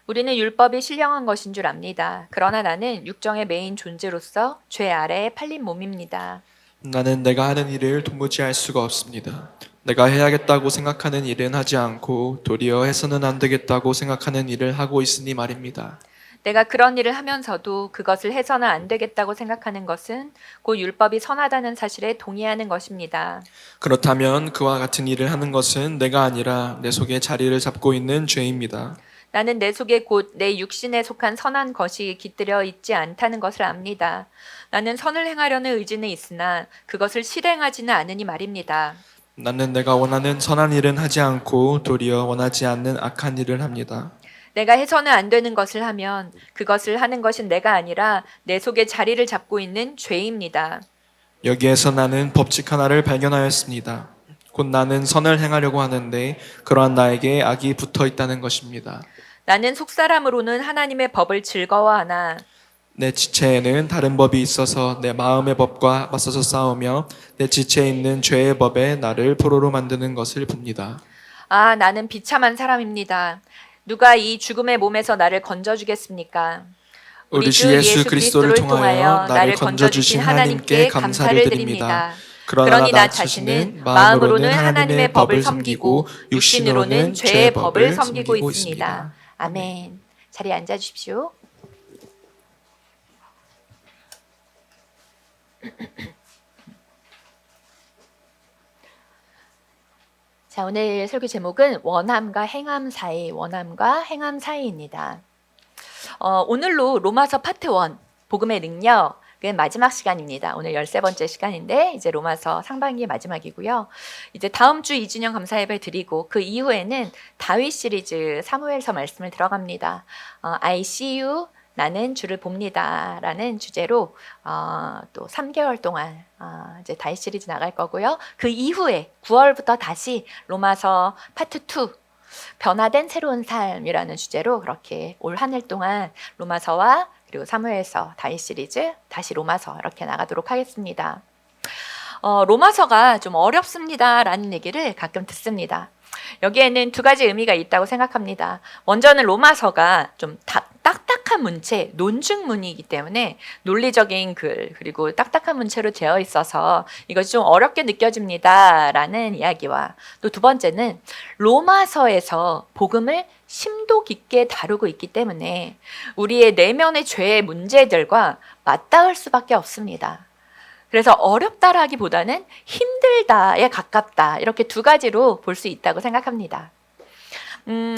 우리는 율법이 신령한 것인 줄 압니다. 그러나 나는 육정의 메인 존재로서 죄 아래에 팔린 몸입니다. 나는 내가 하는 일을 도무지 할 수가 없습니다. 내가 해야겠다고 생각하는 일은 하지 않고 도리어 해서는 안 되겠다고 생각하는 일을 하고 있으니 말입니다. 내가 그런 일을 하면서도 그것을 해서는 안 되겠다고 생각하는 것은 곧 율법이 선하다는 사실에 동의하는 것입니다. 그렇다면 그와 같은 일을 하는 것은 내가 아니라 내 속에 자리를 잡고 있는 죄입니다. 나는 내 속에 곧 내 육신에 속한 선한 것이 깃들여 있지 않다는 것을 압니다. 나는 선을 행하려는 의지는 있으나 그것을 실행하지는 않으니 말입니다. 나는 내가 원하는 선한 일은 하지 않고 도리어 원하지 않는 악한 일을 합니다. 내가 해서는 안 되는 것을 하면 그것을 하는 것은 내가 아니라 내 속에 자리를 잡고 있는 죄입니다. 여기에서 나는 법칙 하나를 발견하였습니다. 곧 나는 선을 행하려고 하는데 그러한 나에게 악이 붙어 있다는 것입니다. 나는 속사람으로는 하나님의 법을 즐거워하나 내 지체에는 다른 법이 있어서 내 마음의 법과 맞서서 싸우며 내 지체에 있는 죄의 법에 나를 포로로 만드는 것을 봅니다. 나는 비참한 사람입니다. 누가 이 죽음의 몸에서 나를 건져주겠습니까? 우리 주 예수 그리스도를 통하여 나를 건져주신 하나님께 감사를 드립니다. 그러나 나 자신은 마음으로는 하나님의 법을 섬기고 육신으로는 죄의 법을 섬기고 있습니다. 아멘. 자리에 앉아 주십시오. 자, 오늘 설교 제목은 원함과 행함 사이입니다. 오늘로 로마서 파트 1, 복음의 능력, 마지막 시간입니다. 오늘 13번째 시간인데 이제 로마서 상반기 마지막이고요. 이제 다음 주 2주년 감사 예배 드리고 그 이후에는 다윗 시리즈 사무엘서 말씀을 들어갑니다. I see you, 나는 주를 봅니다 라는 주제로 또 3개월 동안 이제 다윗 시리즈 나갈 거고요. 그 이후에 9월부터 다시 로마서 파트 2, 변화된 새로운 삶이라는 주제로 그렇게 올 한 해 동안 로마서와 그리고 사무엘서, 다윗 시리즈, 다시 로마서 이렇게 나가도록 하겠습니다. 로마서가 좀 어렵습니다라는 얘기를 가끔 듣습니다. 여기에는 두 가지 의미가 있다고 생각합니다. 먼저는 로마서가 좀 딱딱한 문체, 논증문이기 때문에 논리적인 글 그리고 딱딱한 문체로 되어 있어서 이것이 좀 어렵게 느껴집니다라는 이야기와 또 두 번째는 로마서에서 복음을 심도 깊게 다루고 있기 때문에 우리의 내면의 죄의 문제들과 맞닿을 수밖에 없습니다. 그래서 어렵다라기보다는 힘들다에 가깝다 이렇게 두 가지로 볼 수 있다고 생각합니다.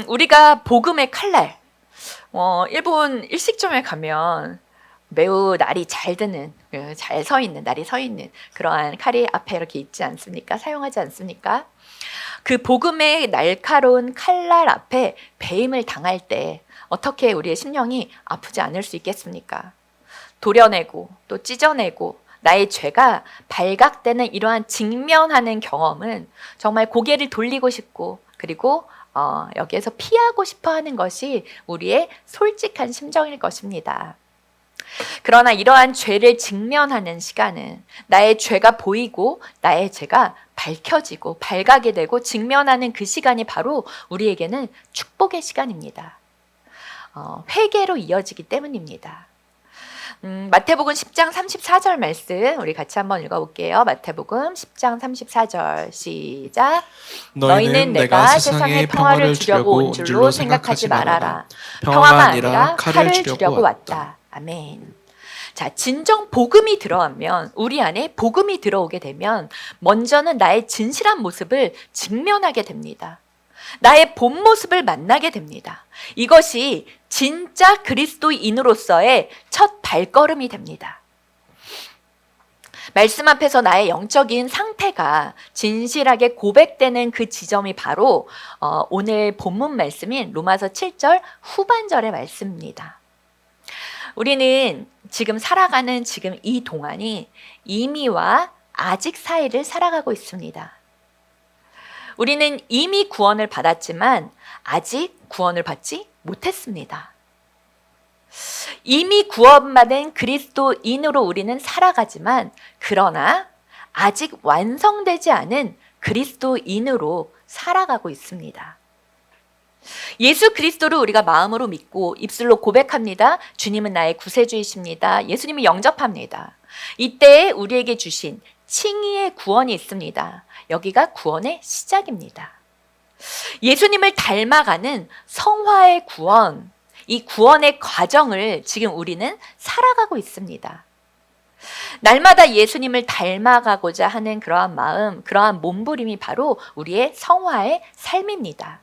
우리가 복음의 칼날, 일본 일식점에 가면 매우 날이 잘 드는, 잘 서 있는, 날이 서 있는 그러한 칼이 앞에 이렇게 있지 않습니까? 사용하지 않습니까? 그 복음의 날카로운 칼날 앞에 배임을 당할 때 어떻게 우리의 심령이 아프지 않을 수 있겠습니까? 도려내고 또 찢어내고 나의 죄가 발각되는 이러한 직면하는 경험은 정말 고개를 돌리고 싶고 그리고 여기에서 피하고 싶어 하는 것이 우리의 솔직한 심정일 것입니다. 그러나 이러한 죄를 직면하는 시간은 나의 죄가 보이고 나의 죄가 밝혀지고 발각이 되고 직면하는 그 시간이 바로 우리에게는 축복의 시간입니다. 회개로 이어지기 때문입니다. 마태복음 10장 34절 말씀 우리 같이 한번 읽어볼게요. 마태복음 10장 34절 시작. 너희는 내가 세상에 평화를 주려고 온 줄로 생각하지 말아라. 평화가 아니라 칼을 주려고 왔다. 아멘. 자, 진정 복음이 들어오면 우리 안에 복음이 들어오게 되면 먼저는 나의 진실한 모습을 직면하게 됩니다. 나의 본 모습을 만나게 됩니다. 이것이 진짜 그리스도인으로서의 첫 발걸음이 됩니다. 말씀 앞에서 나의 영적인 상태가 진실하게 고백되는 그 지점이 바로 오늘 본문 말씀인 로마서 7절 후반절의 말씀입니다. 우리는 지금 살아가는 지금 이 동안이 이미와 아직 사이를 살아가고 있습니다. 우리는 이미 구원을 받았지만 아직 구원을 받지 못했습니다. 이미 구원받은 그리스도인으로 우리는 살아가지만 그러나 아직 완성되지 않은 그리스도인으로 살아가고 있습니다. 예수 그리스도를 우리가 마음으로 믿고 입술로 고백합니다. 주님은 나의 구세주이십니다. 예수님을 영접합니다. 이때 우리에게 주신 칭의의 구원이 있습니다. 여기가 구원의 시작입니다. 예수님을 닮아가는 성화의 구원, 이 구원의 과정을 지금 우리는 살아가고 있습니다. 날마다 예수님을 닮아가고자 하는 그러한 마음, 그러한 몸부림이 바로 우리의 성화의 삶입니다.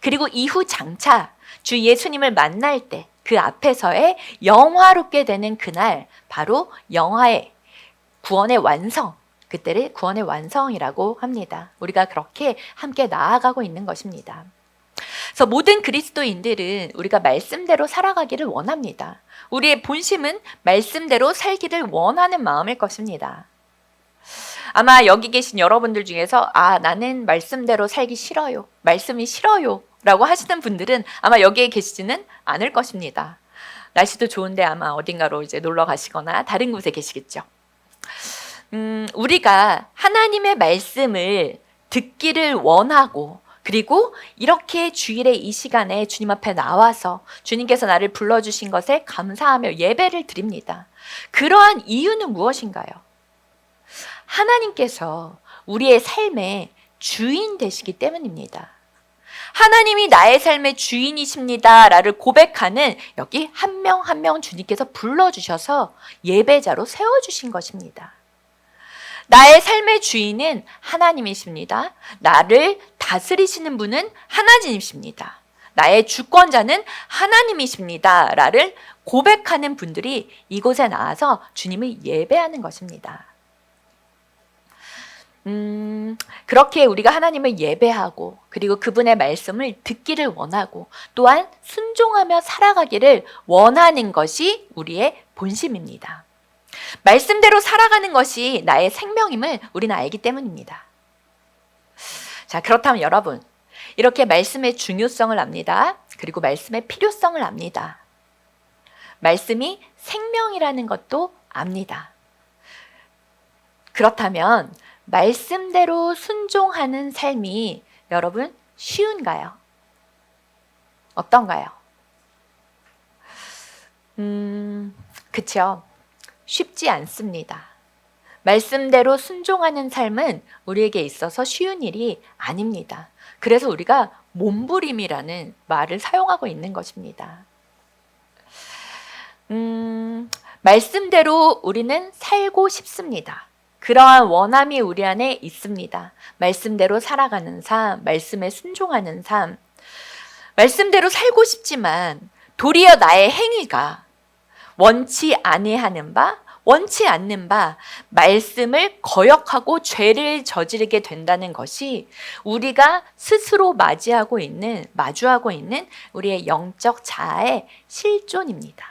그리고 이후 장차 주 예수님을 만날 때 그 앞에서의 영화롭게 되는 그날, 바로 영화의 구원의 완성, 그때를 구원의 완성이라고 합니다. 우리가 그렇게 함께 나아가고 있는 것입니다. 그래서 모든 그리스도인들은 우리가 말씀대로 살아가기를 원합니다. 우리의 본심은 말씀대로 살기를 원하는 마음일 것입니다. 아마 여기 계신 여러분들 중에서 나는 말씀대로 살기 싫어요. 말씀이 싫어요. 라고 하시는 분들은 아마 여기에 계시지는 않을 것입니다. 날씨도 좋은데 아마 어딘가로 이제 놀러 가시거나 다른 곳에 계시겠죠. 우리가 하나님의 말씀을 듣기를 원하고 그리고 이렇게 주일에 이 시간에 주님 앞에 나와서 주님께서 나를 불러주신 것에 감사하며 예배를 드립니다. 그러한 이유는 무엇인가요? 하나님께서 우리의 삶의 주인 되시기 때문입니다. 하나님이 나의 삶의 주인이십니다 라를 고백하는 여기 한 명 한 명 주님께서 불러주셔서 예배자로 세워주신 것입니다. 나의 삶의 주인은 하나님이십니다. 나를 다스리시는 분은 하나님이십니다. 나의 주권자는 하나님이십니다 라를 고백하는 분들이 이곳에 나와서 주님을 예배하는 것입니다. 그렇게 우리가 하나님을 예배하고 그리고 그분의 말씀을 듣기를 원하고 또한 순종하며 살아가기를 원하는 것이 우리의 본심입니다. 말씀대로 살아가는 것이 나의 생명임을 우리는 알기 때문입니다. 자, 그렇다면 여러분, 이렇게 말씀의 중요성을 압니다. 그리고 말씀의 필요성을 압니다. 말씀이 생명이라는 것도 압니다. 그렇다면 말씀대로 순종하는 삶이 여러분 쉬운가요? 어떤가요? 그쵸? 쉽지 않습니다. 말씀대로 순종하는 삶은 우리에게 있어서 쉬운 일이 아닙니다. 그래서 우리가 몸부림이라는 말을 사용하고 있는 것입니다. 말씀대로 우리는 살고 싶습니다. 그러한 원함이 우리 안에 있습니다. 말씀대로 살아가는 삶, 말씀에 순종하는 삶. 말씀대로 살고 싶지만 도리어 나의 행위가 원치 아니하는 바, 원치 않는 바 말씀을 거역하고 죄를 저지르게 된다는 것이 우리가 스스로 마주하고 있는 우리의 영적 자아의 실존입니다.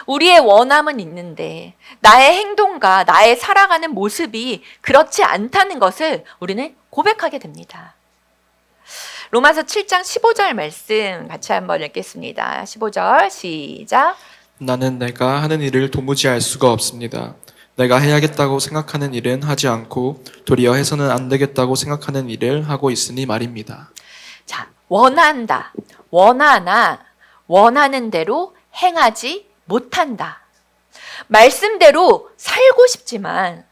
우리의 원함은 있는데 나의 행동과 나의 살아가는 모습이 그렇지 않다는 것을 우리는 고백하게 됩니다. 로마서 7장 15절 말씀 같이 한번 읽겠습니다. 15절 시작. 나는 내가 하는 일을 도무지 알 수가 없습니다. 내가 해야겠다고 생각하는 일은 하지 않고 도리어 해서는 안 되겠다고 생각하는 일을 하고 있으니 말입니다. 자, 원한다, 원하나 원하는 대로 행하지 못한다. 말씀대로 살고 싶지만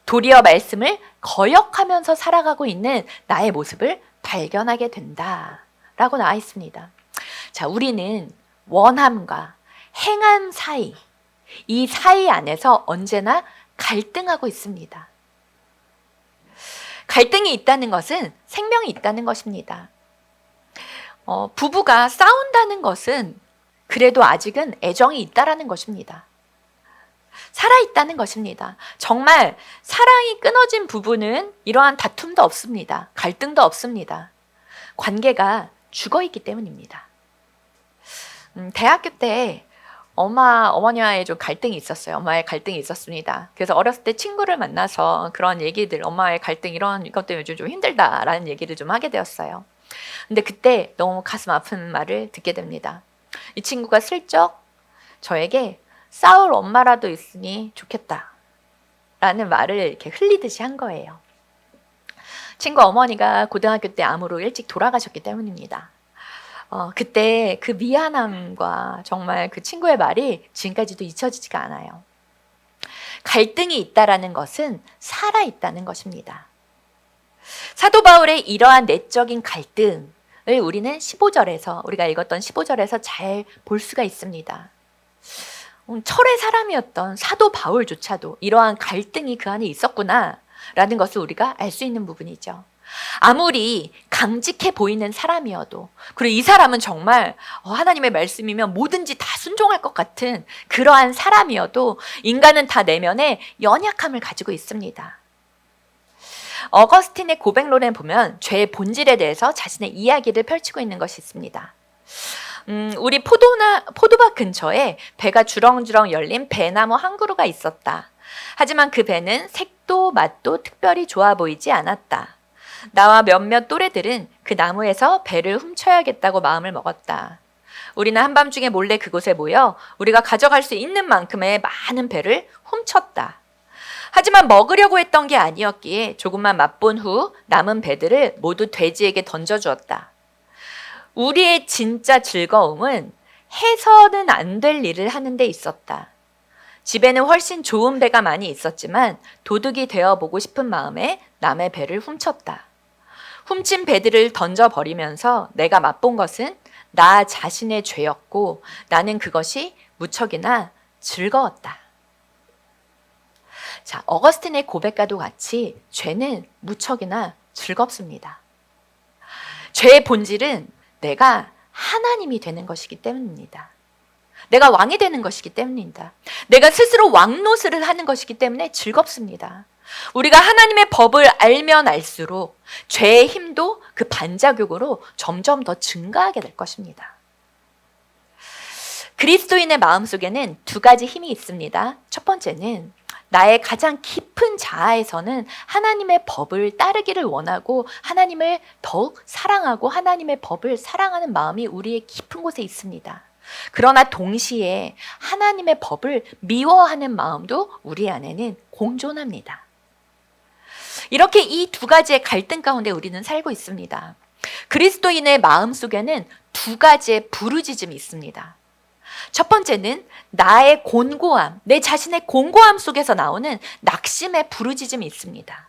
도리어 말씀을 거역하면서 살아가고 있는 나의 모습을 발견하게 된다라고 나와 있습니다. 자, 우리는 원함과 행함 사이, 이 사이 안에서 언제나 갈등하고 있습니다. 갈등이 있다는 것은 생명이 있다는 것입니다. 부부가 싸운다는 것은 그래도 아직은 애정이 있다라는 것입니다. 살아있다는 것입니다. 정말 사랑이 끊어진 부부는 이러한 다툼도 없습니다. 갈등도 없습니다. 관계가 죽어있기 때문입니다. 대학교 때 어머니와의 좀 갈등이 있었어요. 엄마의 갈등이 있었습니다. 그래서 어렸을 때 친구를 만나서 그런 얘기들, 엄마의 갈등 이런 것 때문에 요즘 좀 힘들다라는 얘기를 좀 하게 되었어요. 근데 그때 너무 가슴 아픈 말을 듣게 됩니다. 이 친구가 슬쩍 저에게 싸울 엄마라도 있으니 좋겠다 라는 말을 이렇게 흘리듯이 한 거예요. 친구 어머니가 고등학교 때 암으로 일찍 돌아가셨기 때문입니다. 그때 그 미안함과 정말 그 친구의 말이 지금까지도 잊혀지지가 않아요. 갈등이 있다라는 것은 살아있다는 것입니다. 사도 바울의 이러한 내적인 갈등을 우리는 15절에서, 우리가 읽었던 15절에서 잘 볼 수가 있습니다. 철의 사람이었던 사도 바울조차도 이러한 갈등이 그 안에 있었구나라는 것을 우리가 알 수 있는 부분이죠. 아무리 강직해 보이는 사람이어도, 그리고 이 사람은 정말 하나님의 말씀이면 뭐든지 다 순종할 것 같은 그러한 사람이어도 인간은 다 내면에 연약함을 가지고 있습니다. 어거스틴의 고백론에 보면 죄의 본질에 대해서 자신의 이야기를 펼치고 있는 것이 있습니다. 우리 포도밭 근처에 배가 주렁주렁 열린 배나무 한 그루가 있었다. 하지만 그 배는 색도 맛도 특별히 좋아 보이지 않았다. 나와 몇몇 또래들은 그 나무에서 배를 훔쳐야겠다고 마음을 먹었다. 우리는 한밤중에 몰래 그곳에 모여 우리가 가져갈 수 있는 만큼의 많은 배를 훔쳤다. 하지만 먹으려고 했던 게 아니었기에 조금만 맛본 후 남은 배들을 모두 돼지에게 던져주었다. 우리의 진짜 즐거움은 해서는 안 될 일을 하는 데 있었다. 집에는 훨씬 좋은 배가 많이 있었지만 도둑이 되어보고 싶은 마음에 남의 배를 훔쳤다. 훔친 배들을 던져버리면서 내가 맛본 것은 나 자신의 죄였고 나는 그것이 무척이나 즐거웠다. 자, 어거스틴의 고백과도 같이 죄는 무척이나 즐겁습니다. 죄의 본질은 내가 하나님이 되는 것이기 때문입니다. 내가 왕이 되는 것이기 때문입니다. 내가 스스로 왕노릇을 하는 것이기 때문에 즐겁습니다. 우리가 하나님의 법을 알면 알수록 죄의 힘도 그 반작용으로 점점 더 증가하게 될 것입니다. 그리스도인의 마음속에는 두 가지 힘이 있습니다. 첫 번째는 나의 가장 깊은 자아에서는 하나님의 법을 따르기를 원하고 하나님을 더욱 사랑하고 하나님의 법을 사랑하는 마음이 우리의 깊은 곳에 있습니다. 그러나 동시에 하나님의 법을 미워하는 마음도 우리 안에는 공존합니다. 이렇게 이 두 가지의 갈등 가운데 우리는 살고 있습니다. 그리스도인의 마음 속에는 두 가지의 부르짖음이 있습니다. 첫 번째는 나의 곤고함, 내 자신의 곤고함 속에서 나오는 낙심의 부르짖음이 있습니다.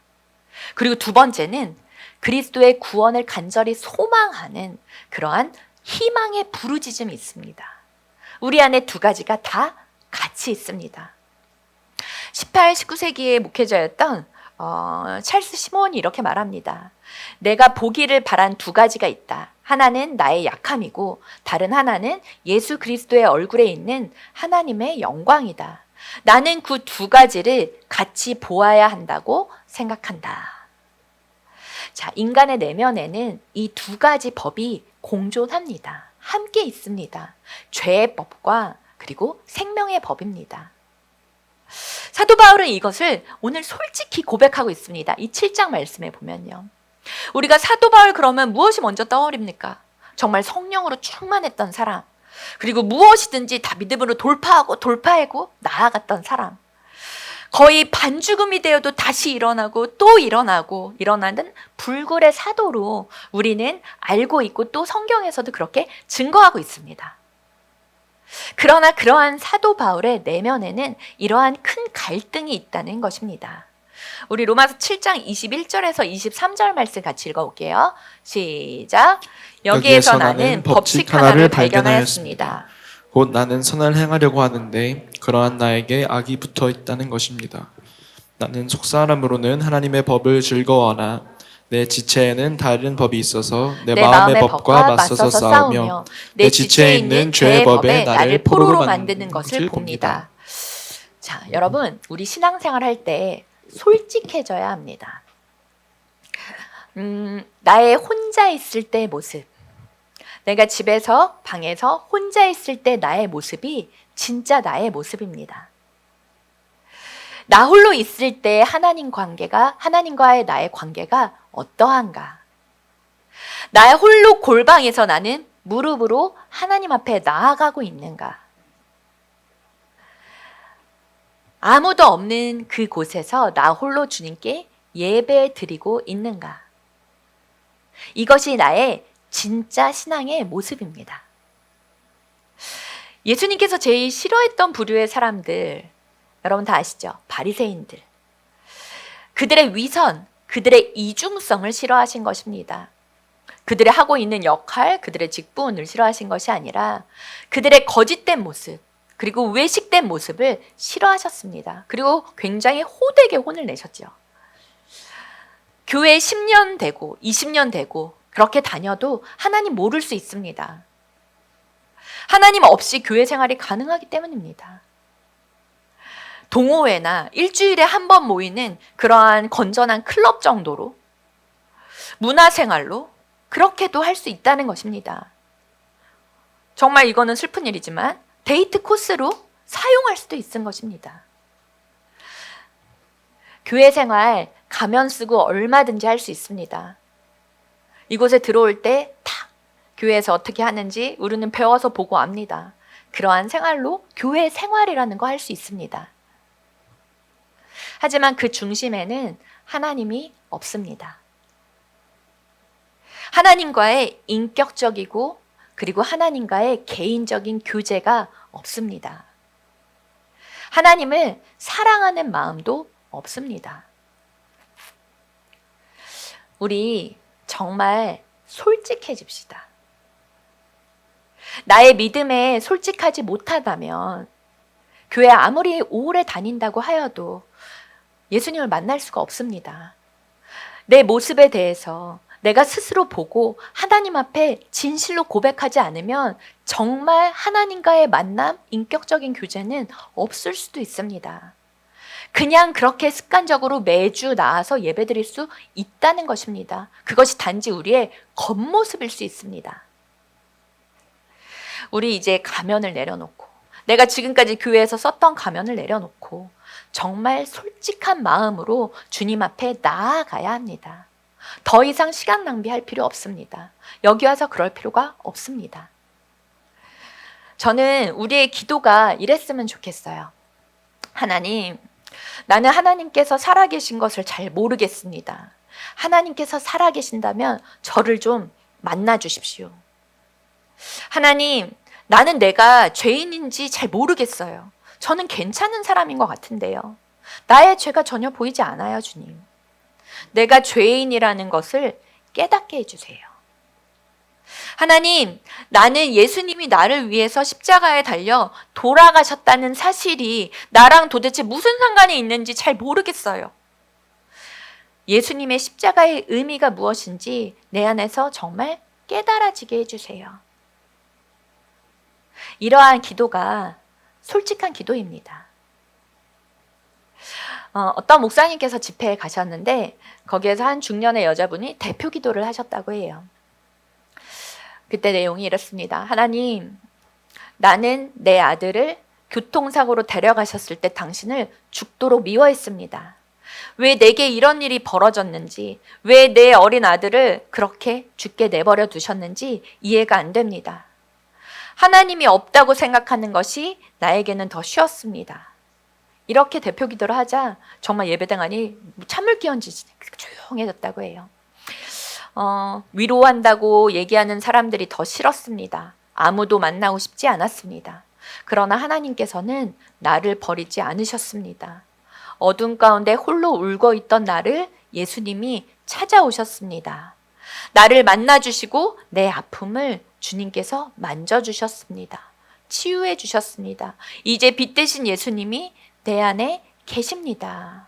그리고 두 번째는 그리스도의 구원을 간절히 소망하는 그러한 희망의 부르짖음이 있습니다. 우리 안에 두 가지가 다 같이 있습니다. 18, 19세기의 목회자였던 찰스 시몬이 이렇게 말합니다. 내가 보기를 바란 두 가지가 있다. 하나는 나의 약함이고 다른 하나는 예수 그리스도의 얼굴에 있는 하나님의 영광이다. 나는 그 두 가지를 같이 보아야 한다고 생각한다. 자, 인간의 내면에는 이 두 가지 법이 공존합니다. 함께 있습니다. 죄의 법과 그리고 생명의 법입니다. 사도 바울은 이것을 오늘 솔직히 고백하고 있습니다. 이 7장 말씀에 보면요. 우리가 사도 바울 그러면 무엇이 먼저 떠오릅니까? 정말 성령으로 충만했던 사람, 그리고 무엇이든지 다 믿음으로 돌파하고 나아갔던 사람, 거의 반죽음이 되어도 다시 일어나고 또 일어나고 일어나는 불굴의 사도로 우리는 알고 있고 또 성경에서도 그렇게 증거하고 있습니다. 그러나 그러한 사도 바울의 내면에는 이러한 큰 갈등이 있다는 것입니다. 우리 로마서 7장 21절에서 23절 말씀 같이 읽어볼게요. 시작. 여기에서 나는 법칙 하나를 발견하였습니다. 곧 나는 선을 행하려고 하는데 그러한 나에게 악이 붙어 있다는 것입니다. 나는 속사람으로는 하나님의 법을 즐거워하나 내 지체에는 다른 법이 있어서 내 마음의 법과 맞서서 싸우며 내 지체에 있는 죄의 법에 나를 포로로 만드는 것을 봅니다. 자, 여러분, 우리 신앙생활 할 때 솔직해져야 합니다. 나의 혼자 있을 때의 모습, 내가 집에서 방에서 혼자 있을 때 나의 모습이 진짜 나의 모습입니다. 나 홀로 있을 때 하나님과의 나의 관계가 어떠한가? 나의 홀로 골방에서 나는 무릎으로 하나님 앞에 나아가고 있는가? 아무도 없는 그 곳에서 나 홀로 주님께 예배 드리고 있는가? 이것이 나의 진짜 신앙의 모습입니다. 예수님께서 제일 싫어했던 부류의 사람들, 여러분 다 아시죠? 바리새인들. 그들의 위선, 그들의 이중성을 싫어하신 것입니다. 그들의 하고 있는 역할, 그들의 직분을 싫어하신 것이 아니라 그들의 거짓된 모습, 그리고 외식된 모습을 싫어하셨습니다. 그리고 굉장히 호되게 혼을 내셨죠. 교회 10년 되고 20년 되고 그렇게 다녀도 하나님 모를 수 있습니다. 하나님 없이 교회 생활이 가능하기 때문입니다. 동호회나 일주일에 한 번 모이는 그러한 건전한 클럽 정도로 문화생활로 그렇게도 할 수 있다는 것입니다. 정말 이거는 슬픈 일이지만 데이트 코스로 사용할 수도 있는 것입니다. 교회 생활 가면 쓰고 얼마든지 할 수 있습니다. 이곳에 들어올 때 딱 교회에서 어떻게 하는지 우리는 배워서 보고 압니다. 그러한 생활로 교회 생활이라는 거 할 수 있습니다. 하지만 그 중심에는 하나님이 없습니다. 하나님과의 인격적이고 그리고 하나님과의 개인적인 교제가 없습니다. 하나님을 사랑하는 마음도 없습니다. 우리 정말 솔직해집시다. 나의 믿음에 솔직하지 못하다면 교회 아무리 오래 다닌다고 하여도 예수님을 만날 수가 없습니다. 내 모습에 대해서 내가 스스로 보고 하나님 앞에 진실로 고백하지 않으면 정말 하나님과의 만남, 인격적인 교제는 없을 수도 있습니다. 그냥 그렇게 습관적으로 매주 나와서 예배드릴 수 있다는 것입니다. 그것이 단지 우리의 겉모습일 수 있습니다. 우리 이제 가면을 내려놓고 내가 지금까지 교회에서 썼던 가면을 내려놓고 정말 솔직한 마음으로 주님 앞에 나아가야 합니다. 더 이상 시간 낭비할 필요 없습니다. 여기 와서 그럴 필요가 없습니다. 저는 우리의 기도가 이랬으면 좋겠어요. 하나님, 나는 하나님께서 살아계신 것을 잘 모르겠습니다. 하나님께서 살아계신다면 저를 좀 만나 주십시오. 하나님, 나는 내가 죄인인지 잘 모르겠어요. 저는 괜찮은 사람인 것 같은데요. 나의 죄가 전혀 보이지 않아요, 주님. 내가 죄인이라는 것을 깨닫게 해주세요. 하나님, 나는 예수님이 나를 위해서 십자가에 달려 돌아가셨다는 사실이 나랑 도대체 무슨 상관이 있는지 잘 모르겠어요. 예수님의 십자가의 의미가 무엇인지 내 안에서 정말 깨달아지게 해주세요. 이러한 기도가 솔직한 기도입니다. 어떤 목사님께서 집회에 가셨는데 거기에서 한 중년의 여자분이 대표 기도를 하셨다고 해요. 그때 내용이 이렇습니다. 하나님, 나는 내 아들을 교통사고로 데려가셨을 때 당신을 죽도록 미워했습니다. 왜 내게 이런 일이 벌어졌는지, 왜 내 어린 아들을 그렇게 죽게 내버려 두셨는지 이해가 안 됩니다. 하나님이 없다고 생각하는 것이 나에게는 더 쉬웠습니다. 이렇게 대표 기도를 하자 정말 예배당안이 찬물 끼얹듯이 조용해졌다고 해요. 위로한다고 얘기하는 사람들이 더 싫었습니다. 아무도 만나고 싶지 않았습니다. 그러나 하나님께서는 나를 버리지 않으셨습니다. 어둠 가운데 홀로 울고 있던 나를 예수님이 찾아오셨습니다. 나를 만나주시고 내 아픔을 주님께서 만져주셨습니다. 치유해 주셨습니다. 이제 빛 대신 예수님이 내 안에 계십니다.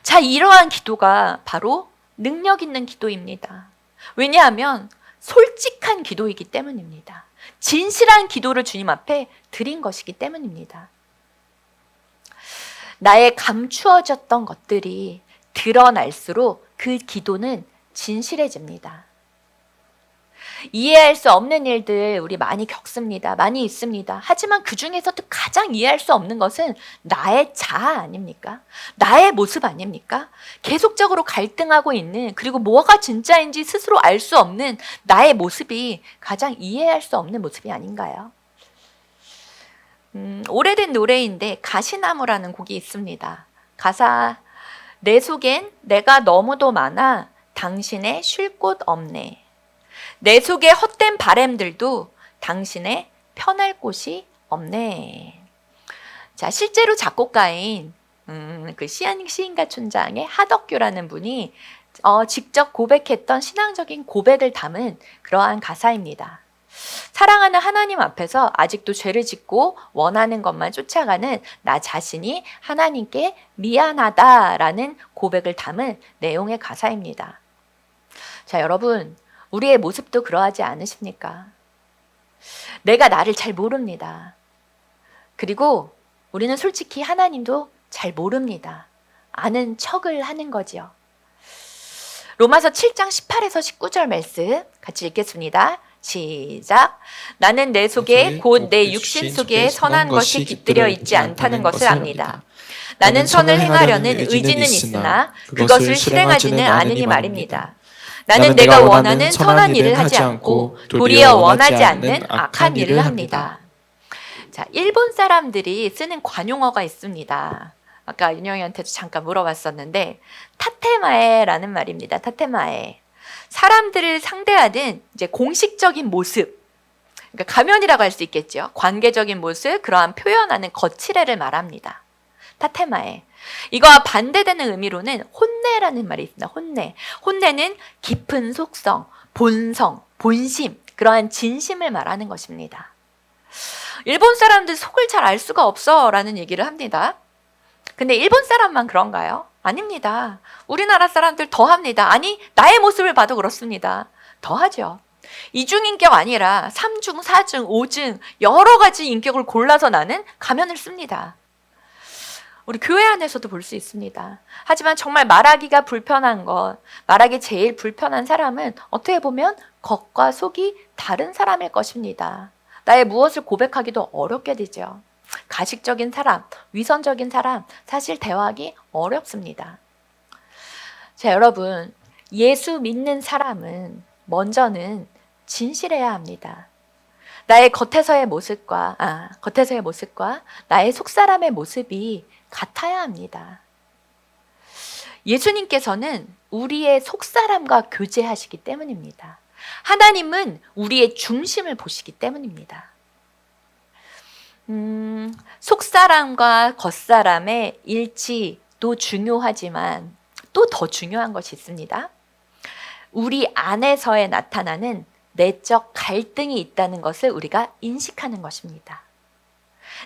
자, 이러한 기도가 바로 능력 있는 기도입니다. 왜냐하면 솔직한 기도이기 때문입니다. 진실한 기도를 주님 앞에 드린 것이기 때문입니다. 나의 감추어졌던 것들이 드러날수록 그 기도는 진실해집니다. 이해할 수 없는 일들 우리 많이 겪습니다. 많이 있습니다. 하지만 그 중에서도 가장 이해할 수 없는 것은 나의 자아 아닙니까? 나의 모습 아닙니까? 계속적으로 갈등하고 있는, 그리고 뭐가 진짜인지 스스로 알 수 없는 나의 모습이 가장 이해할 수 없는 모습이 아닌가요? 오래된 노래인데 가시나무라는 곡이 있습니다. 가사, 내 속엔 내가 너무도 많아 당신의 쉴 곳 없네. 내 속의 헛된 바램들도 당신의 편할 곳이 없네. 자, 실제로 작곡가인 그 시인가 촌장의 하덕규라는 분이 직접 고백했던 신앙적인 고백을 담은 그러한 가사입니다. 사랑하는 하나님 앞에서 아직도 죄를 짓고 원하는 것만 쫓아가는 나 자신이 하나님께 미안하다라는 고백을 담은 내용의 가사입니다. 자, 여러분, 우리의 모습도 그러하지 않으십니까? 내가 나를 잘 모릅니다. 그리고 우리는 솔직히 하나님도 잘 모릅니다. 아는 척을 하는 거지요. 로마서 7장 18에서 19절 말씀 같이 읽겠습니다. 시작. 나는 내 속에 곧 내 육신 속에 선한 것이 깃들여 있지 않다는 것을 압니다. 나는 선을 행하려는 의지는 있으나 그것을 실행하지는 않으니 말입니다. 나는 내가 원하는 선한 일을 하지 않고 도리어 원하지 않는 악한 일을 합니다. 자, 일본 사람들이 쓰는 관용어가 있습니다. 아까 윤영이한테도 잠깐 물어봤었는데 타테마에라는 말입니다. 타테마에. 사람들을 상대하는 이제 공식적인 모습, 그러니까 가면이라고 할 수 있겠죠. 관계적인 모습, 그러한 표현하는 거칠애를 말합니다. 타테마에. 이거와 반대되는 의미로는 혼내라는 말이 있습니다. 혼내. 혼내는 깊은 속성, 본성, 본심, 그러한 진심을 말하는 것입니다. 일본 사람들 속을 잘 알 수가 없어 라는 얘기를 합니다. 근데 일본 사람만 그런가요? 아닙니다. 우리나라 사람들 더 합니다. 아니, 나의 모습을 봐도 그렇습니다. 더 하죠. 이중인격 아니라 3중, 4중, 5중 여러 가지 인격을 골라서 나는 가면을 씁니다. 우리 교회 안에서도 볼 수 있습니다. 하지만 정말 말하기가 불편한 것, 말하기 제일 불편한 사람은 어떻게 보면 겉과 속이 다른 사람일 것입니다. 나의 무엇을 고백하기도 어렵게 되죠. 가식적인 사람, 위선적인 사람, 사실 대화하기 어렵습니다. 자, 여러분, 예수 믿는 사람은 먼저는 진실해야 합니다. 나의 겉에서의 모습과 나의 속사람의 모습이 같아야 합니다. 예수님께서는 우리의 속사람과 교제하시기 때문입니다. 하나님은 우리의 중심을 보시기 때문입니다. 속사람과 겉사람의 일치도 중요하지만 또 더 중요한 것이 있습니다. 우리 안에서에 나타나는 내적 갈등이 있다는 것을 우리가 인식하는 것입니다.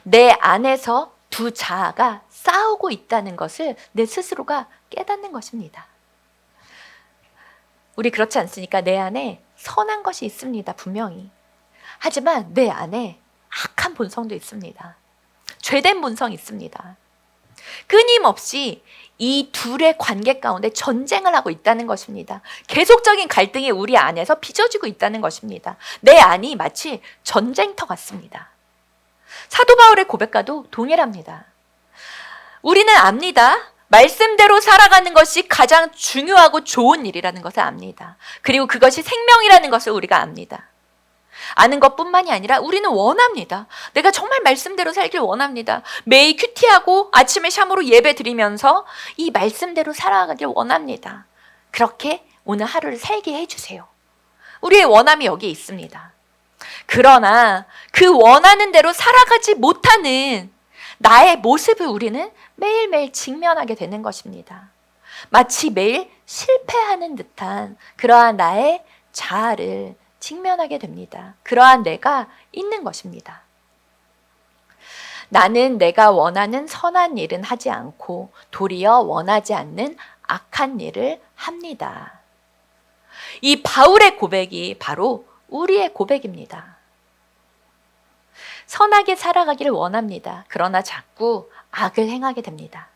내 안에서 두 자아가 싸우고 있다는 것을 내 스스로가 깨닫는 것입니다. 우리 그렇지 않습니까? 내 안에 선한 것이 있습니다. 분명히. 하지만 내 안에 악한 본성도 있습니다. 죄된 본성이 있습니다. 끊임없이 이 둘의 관계 가운데 전쟁을 하고 있다는 것입니다. 계속적인 갈등이 우리 안에서 빚어지고 있다는 것입니다. 내 안이 마치 전쟁터 같습니다. 사도 바울의 고백과도 동일합니다. 우리는 압니다. 말씀대로 살아가는 것이 가장 중요하고 좋은 일이라는 것을 압니다. 그리고 그것이 생명이라는 것을 우리가 압니다. 아는 것뿐만이 아니라 우리는 원합니다. 내가 정말 말씀대로 살길 원합니다. 매일 큐티하고 아침에 샴으로 예배 드리면서 이 말씀대로 살아가길 원합니다. 그렇게 오늘 하루를 살게 해주세요. 우리의 원함이 여기에 있습니다. 그러나 그 원하는 대로 살아가지 못하는 나의 모습을 우리는 매일매일 직면하게 되는 것입니다. 마치 매일 실패하는 듯한 그러한 나의 자아를 직면하게 됩니다. 그러한 내가 있는 것입니다. 나는 내가 원하는 선한 일은 하지 않고 도리어 원하지 않는 악한 일을 합니다. 이 바울의 고백이 바로 우리의 고백입니다. 선하게 살아가기를 원합니다. 그러나 자꾸 악을 행하게 됩니다.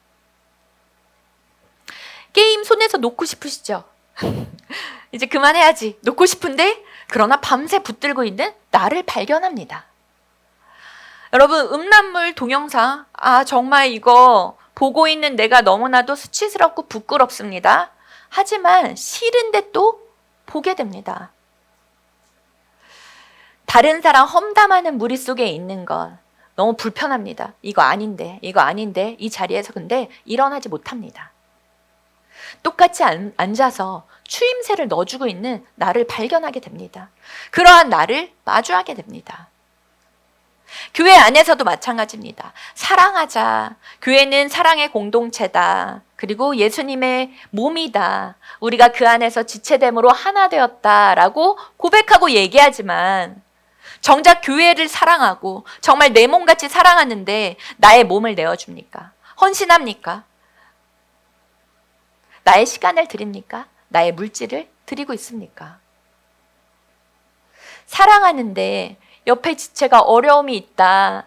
게임 손에서 놓고 싶으시죠? 이제 그만해야지. 놓고 싶은데 그러나 밤새 붙들고 있는 나를 발견합니다. 여러분, 음란물 동영상, 정말 이거 보고 있는 내가 너무나도 수치스럽고 부끄럽습니다. 하지만 싫은데 또 보게 됩니다. 다른 사람 험담하는 무리 속에 있는 것 너무 불편합니다. 이거 아닌데 이 자리에서 근데 일어나지 못합니다. 똑같이 앉아서 추임새를 넣어주고 있는 나를 발견하게 됩니다. 그러한 나를 마주하게 됩니다. 교회 안에서도 마찬가지입니다. 사랑하자. 교회는 사랑의 공동체다. 그리고 예수님의 몸이다. 우리가 그 안에서 지체됨으로 하나 되었다라고 고백하고 얘기하지만 정작 교회를 사랑하고 정말 내 몸같이 사랑하는데 나의 몸을 내어줍니까? 헌신합니까? 나의 시간을 드립니까? 나의 물질을 드리고 있습니까? 사랑하는데 옆에 지체가 어려움이 있다.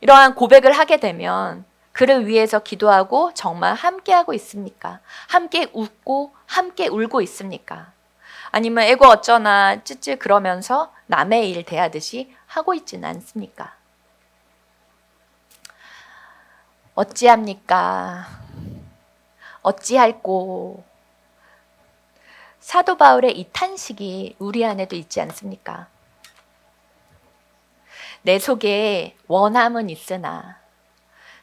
이러한 고백을 하게 되면 그를 위해서 기도하고 정말 함께하고 있습니까? 함께 웃고 함께 울고 있습니까? 아니면 에고 어쩌나 찌찌 그러면서 남의 일 대하듯이 하고 있지는 않습니까? 어찌합니까? 어찌할꼬? 사도 바울의 이 탄식이 우리 안에도 있지 않습니까? 내 속에 원함은 있으나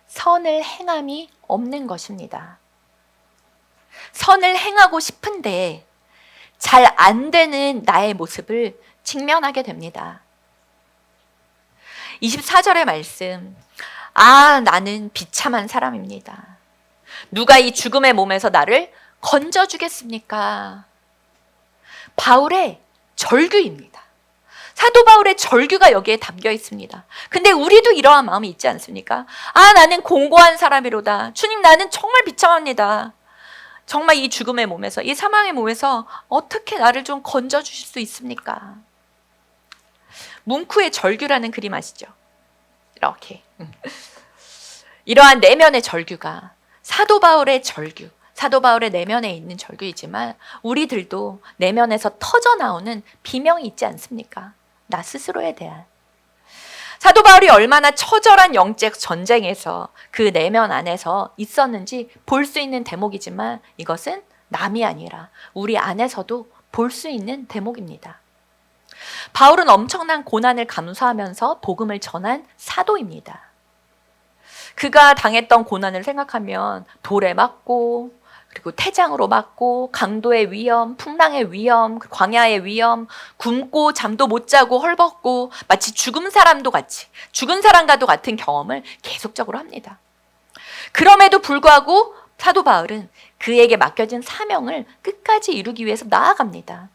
선을 행함이 없는 것입니다. 선을 행하고 싶은데 잘 안 되는 나의 모습을 직면하게 됩니다. 24절의 말씀, 나는 비참한 사람입니다. 누가 이 죽음의 몸에서 나를 건져주겠습니까? 바울의 절규입니다. 사도 바울의 절규가 여기에 담겨 있습니다. 근데 우리도 이러한 마음이 있지 않습니까? 나는 공고한 사람이로다. 주님, 나는 정말 비참합니다. 정말 이 죽음의 몸에서, 이 사망의 몸에서 어떻게 나를 좀 건져주실 수 있습니까? 뭉크의 절규라는 그림 아시죠? 이렇게. 이러한 내면의 절규가 사도 바울의 절규, 사도 바울의 내면에 있는 절규이지만 우리들도 내면에서 터져 나오는 비명이 있지 않습니까? 나 스스로에 대한. 사도 바울이 얼마나 처절한 영적 전쟁에서 그 내면 안에서 있었는지 볼 수 있는 대목이지만 이것은 남이 아니라 우리 안에서도 볼 수 있는 대목입니다. 바울은 엄청난 고난을 감수하면서 복음을 전한 사도입니다. 그가 당했던 고난을 생각하면 돌에 맞고 그리고 태장으로 맞고 강도의 위험, 풍랑의 위험, 광야의 위험, 굶고 잠도 못 자고 헐벗고 마치 죽은 사람과도 같은 경험을 계속적으로 합니다. 그럼에도 불구하고 사도 바울은 그에게 맡겨진 사명을 끝까지 이루기 위해서 나아갑니다.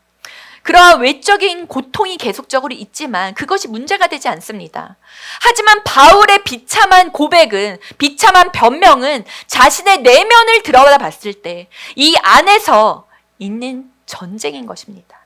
그러한 외적인 고통이 계속적으로 있지만 그것이 문제가 되지 않습니다. 하지만 바울의 비참한 고백은, 비참한 변명은 자신의 내면을 들여다 봤을 때 이 안에서 있는 전쟁인 것입니다.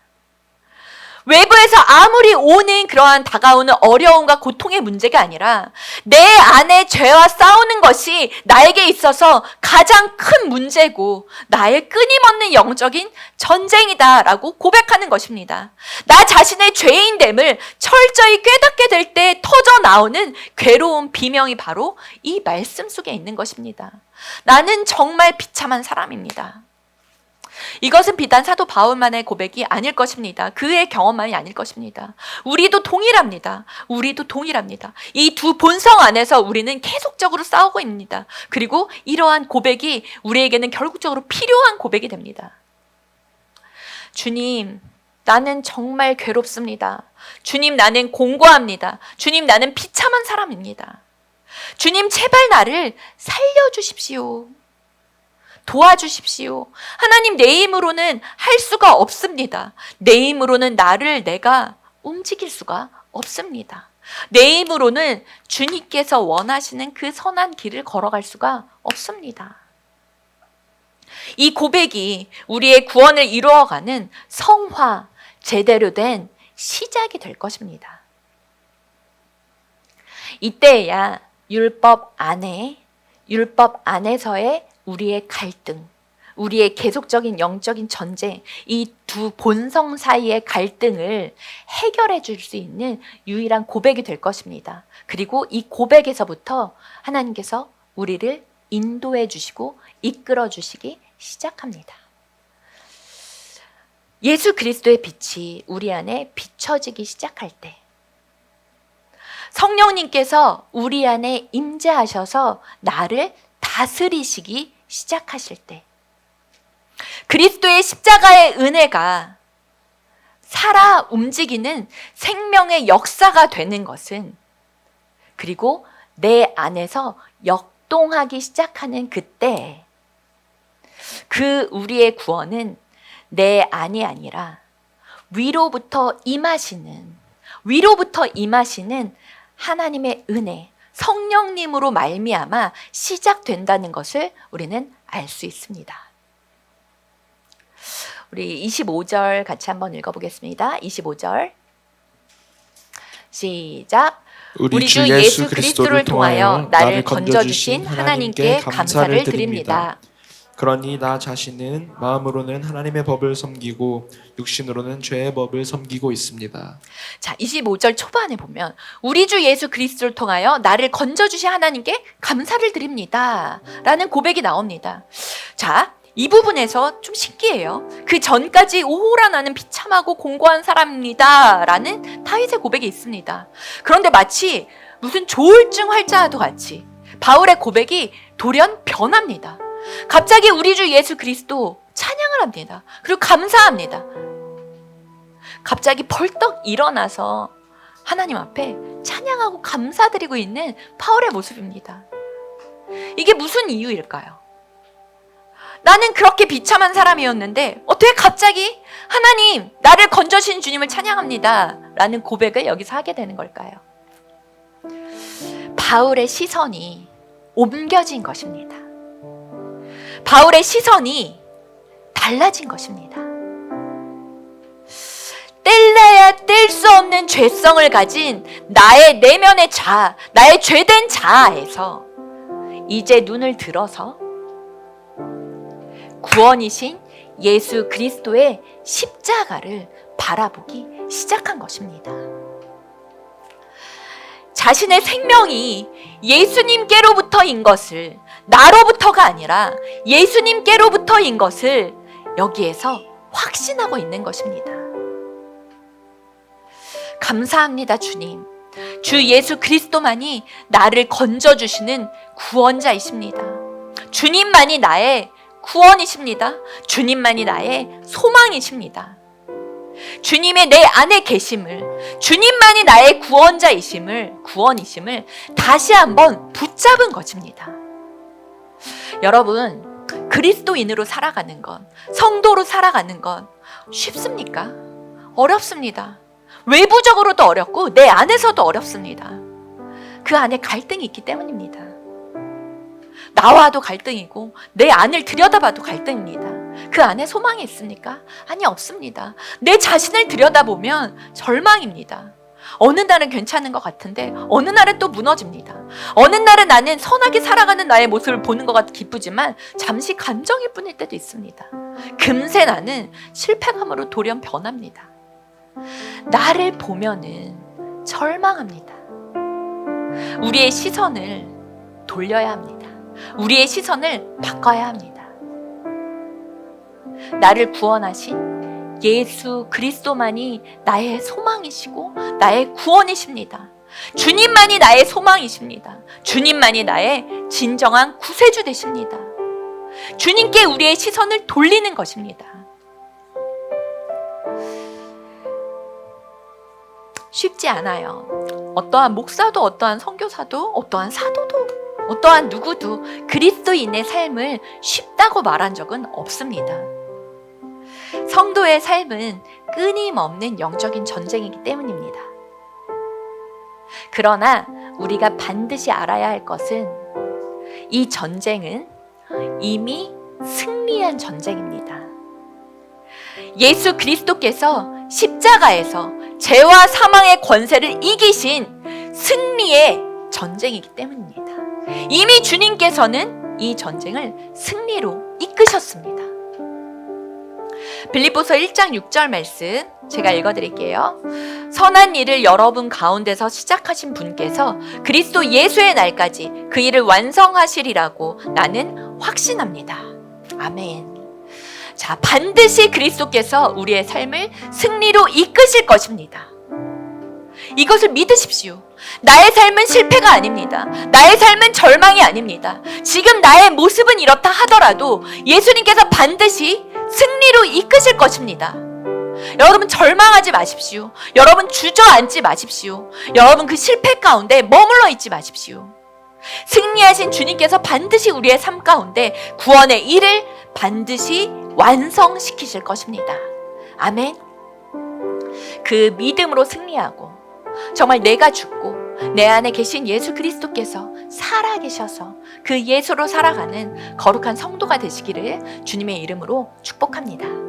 외부에서 아무리 오는 그러한 다가오는 어려움과 고통의 문제가 아니라 내 안에 죄와 싸우는 것이 나에게 있어서 가장 큰 문제고 나의 끊임없는 영적인 전쟁이다라고 고백하는 것입니다. 나 자신의 죄인됨을 철저히 깨닫게 될 때 터져 나오는 괴로운 비명이 바로 이 말씀 속에 있는 것입니다. 나는 정말 비참한 사람입니다. 이것은 비단 사도 바울만의 고백이 아닐 것입니다. 그의 경험만이 아닐 것입니다. 우리도 동일합니다. 이 두 본성 안에서 우리는 계속적으로 싸우고 있습니다. 그리고 이러한 고백이 우리에게는 결국적으로 필요한 고백이 됩니다. 주님, 나는 정말 괴롭습니다. 주님, 나는 공고합니다. 주님, 나는 비참한 사람입니다. 주님, 제발 나를 살려주십시오. 도와주십시오. 하나님, 내 힘으로는 할 수가 없습니다. 내 힘으로는 나를 내가 움직일 수가 없습니다. 내 힘으로는 주님께서 원하시는 그 선한 길을 걸어갈 수가 없습니다. 이 고백이 우리의 구원을 이루어가는 성화, 제대로 된 시작이 될 것입니다. 이때야 율법 안에서의 우리의 갈등, 우리의 계속적인 영적인 전쟁, 이 두 본성 사이의 갈등을 해결해 줄 수 있는 유일한 고백이 될 것입니다. 그리고 이 고백에서부터 하나님께서 우리를 인도해 주시고 이끌어 주시기 시작합니다. 예수 그리스도의 빛이 우리 안에 비춰지기 시작할 때, 성령님께서 우리 안에 임재하셔서 나를 다스리시기 시작하실 때, 그리스도의 십자가의 은혜가 살아 움직이는 생명의 역사가 되는 것은, 그리고 내 안에서 역동하기 시작하는 그때 그 우리의 구원은 내 안이 아니라 위로부터 임하시는 하나님의 은혜, 성령님으로 말미암아 시작된다는 것을 우리는 알 수 있습니다. 우리 25절 같이 한번 읽어보겠습니다. 25절 시작. 우리 주 예수 그리스도를 통하여 나를 건져주신 하나님께 감사를 드립니다. 그러니 나 자신은 마음으로는 하나님의 법을 섬기고 육신으로는 죄의 법을 섬기고 있습니다. 자, 25절 초반에 보면 우리 주 예수 그리스도를 통하여 나를 건져주신 하나님께 감사를 드립니다 라는 고백이 나옵니다. 자, 이 부분에서 좀 신기해요. 그 전까지 오호라 나는 비참하고 공고한 사람입니다 라는 다윗의 고백이 있습니다. 그런데 마치 무슨 조울증 환자와도 같이 바울의 고백이 돌연 변합니다. 갑자기 우리 주 예수 그리스도 찬양을 합니다. 그리고 감사합니다. 갑자기 벌떡 일어나서 하나님 앞에 찬양하고 감사드리고 있는 바울의 모습입니다. 이게 무슨 이유일까요? 나는 그렇게 비참한 사람이었는데 어떻게 갑자기 하나님, 나를 건져주신 주님을 찬양합니다 라는 고백을 여기서 하게 되는 걸까요? 바울의 시선이 옮겨진 것입니다. 바울의 시선이 달라진 것입니다. 뗄래야 뗄 수 없는 죄성을 가진 나의 내면의 자아, 나의 죄된 자아에서 이제 눈을 들어서 구원이신 예수 그리스도의 십자가를 바라보기 시작한 것입니다. 자신의 생명이 예수님께로부터인 것을, 나로부터가 아니라 예수님께로부터인 것을 여기에서 확신하고 있는 것입니다. 감사합니다, 주님. 주 예수 그리스도만이 나를 건져주시는 구원자이십니다. 주님만이 나의 구원이십니다. 주님만이 나의 소망이십니다. 주님의 내 안에 계심을, 주님만이 나의 구원이심을 다시 한번 붙잡은 것입니다. 여러분, 그리스도인으로 살아가는 것, 성도로 살아가는 것 쉽습니까? 어렵습니다. 외부적으로도 어렵고 내 안에서도 어렵습니다. 그 안에 갈등이 있기 때문입니다. 나와도 갈등이고 내 안을 들여다봐도 갈등입니다. 그 안에 소망이 있습니까? 아니, 없습니다. 내 자신을 들여다보면 절망입니다. 어느 날은 괜찮은 것 같은데 어느 날은 또 무너집니다. 어느 날은 나는 선하게 살아가는 나의 모습을 보는 것 같아 기쁘지만 잠시 감정일 뿐일 때도 있습니다. 금세 나는 실패감으로 돌연 변합니다. 나를 보면은 절망합니다. 우리의 시선을 돌려야 합니다. 우리의 시선을 바꿔야 합니다. 나를 구원하신 예수 그리스도만이 나의 소망이시고 나의 구원이십니다. 주님만이 나의 소망이십니다. 주님만이 나의 진정한 구세주 되십니다. 주님께 우리의 시선을 돌리는 것입니다. 쉽지 않아요. 어떠한 목사도, 어떠한 선교사도, 어떠한 사도도, 어떠한 누구도 그리스도인의 삶을 쉽다고 말한 적은 없습니다. 성도의 삶은 끊임없는 영적인 전쟁이기 때문입니다. 그러나 우리가 반드시 알아야 할 것은 이 전쟁은 이미 승리한 전쟁입니다. 예수 그리스도께서 십자가에서 죄와 사망의 권세를 이기신 승리의 전쟁이기 때문입니다. 이미 주님께서는 이 전쟁을 승리로 이끄셨습니다. 빌립보서 1장 6절 말씀 제가 읽어드릴게요. 선한 일을 여러분 가운데서 시작하신 분께서 그리스도 예수의 날까지 그 일을 완성하시리라고 나는 확신합니다. 아멘. 자, 반드시 그리스도께서 우리의 삶을 승리로 이끄실 것입니다. 이것을 믿으십시오. 나의 삶은 실패가 아닙니다. 나의 삶은 절망이 아닙니다. 지금 나의 모습은 이렇다 하더라도 예수님께서 반드시 승리로 이끄실 것입니다. 여러분 절망하지 마십시오. 여러분 주저앉지 마십시오. 여러분 그 실패 가운데 머물러 있지 마십시오. 승리하신 주님께서 반드시 우리의 삶 가운데 구원의 일을 반드시 완성시키실 것입니다. 아멘. 그 믿음으로 승리하고 정말 내가 죽고 내 안에 계신 예수 그리스도께서 살아계셔서 그 예수로 살아가는 거룩한 성도가 되시기를 주님의 이름으로 축복합니다.